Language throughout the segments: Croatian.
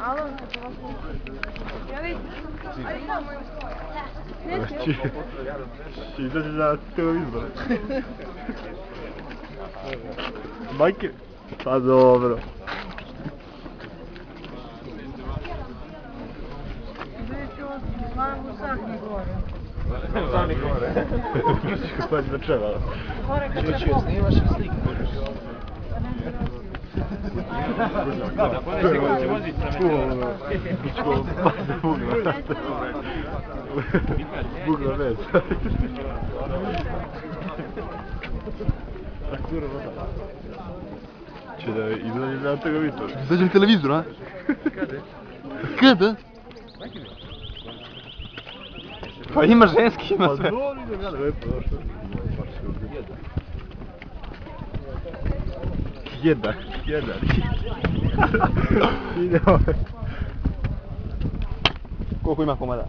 Alo, jeli? Izađe na televizor. Majke? Pa dobro. Sani gore. Sani gore. Pa će večera. Čući, snimaš i slika. Da, ponesi ko će voziti sa večera. Pičko, padne bugla. Bugla već. Če da izađe na televizor. Izađe na televizor, a? Kada? Pa ima ženski, ima sve. Pa dobro idem ja da lepo, što? Jedan. Idemo. Koliko ima komada?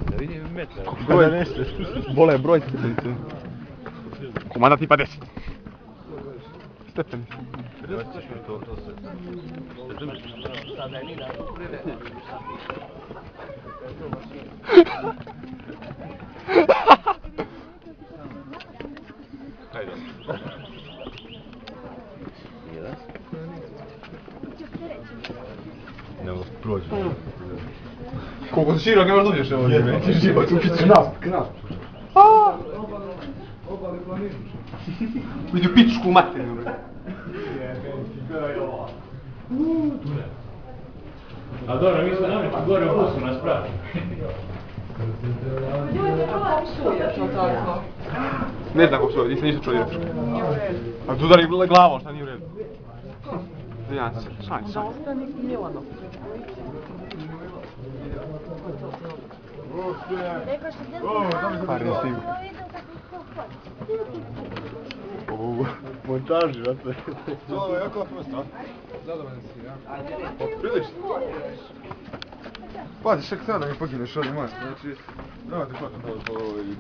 Da vidim metra. Broj nešto. Bole, broj. Komada tipa 10. Stepeni. To se. Hajde. Nemo prođe. Koliko si širok, nemaš dođeš ovo. Ti živac u piću. Knap. Vidi u pičku materinu. A dobro, mi smo nameti gore u busu nas prati. Ne znam kako se ovdje, nisam čuo direktno. A tu udari glavom, šta nije u redu? Ja se, šanj. Pari na stigu. Montaži, vrate. Ovo je jako prosto. Zadovoljan si, ja? Prilično. Pazi, šak sada da mi pogineš ovdje mask, znači... Evo ti hvatam po ovoj vidi.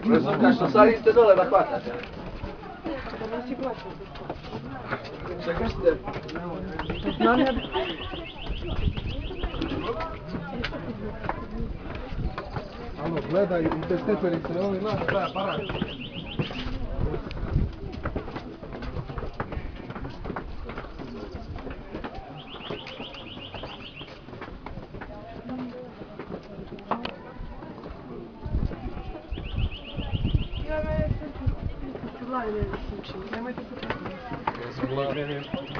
Ne znam kaj što sad idete dole da hvatate. Čekaj ste. Alo, gledaj, te stepenice, ovi naš, taj aparat.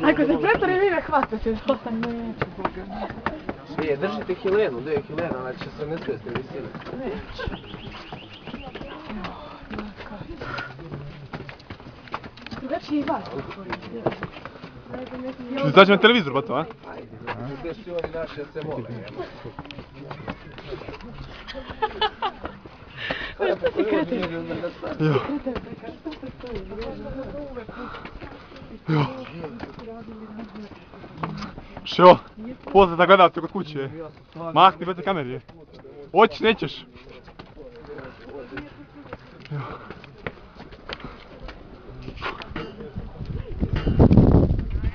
Ako se pretvori vi me hvatate dole. Neću, Boga. Nije, držite Helenu, gdje je Helena, ona će se ne svesti visine. Neću. Drugačiji i vas. Ti izađe na televizor, bato, a? Ajde, gdje su oni naši, ja se molim. Što ti krete? Jo. Jo. Šo? Poznata gledalce kod kuće. Mahni bez kamere. Hoćeš, nećeš. Jo.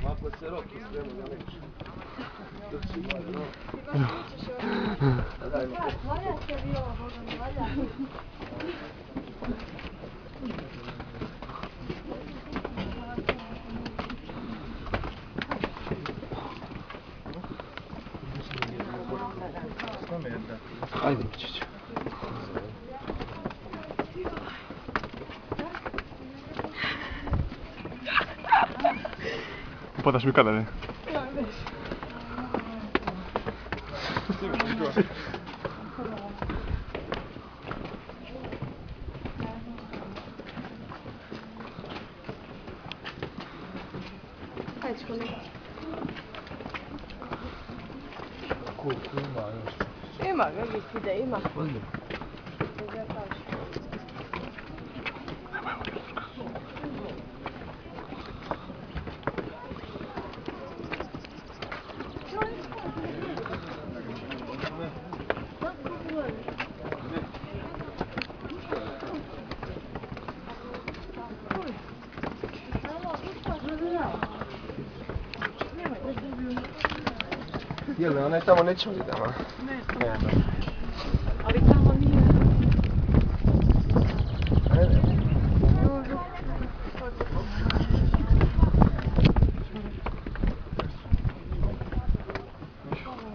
Ako se roki spremu, ja neću. Ajde, Mičić. Upadaš mi kada ne? Ajde, školik. Koliko ima još? Ima, vidi ti da ima. Jel, onaj tamo nećemo li tamo? Ne, ali tamo nije. Ajde. Čuš ovo?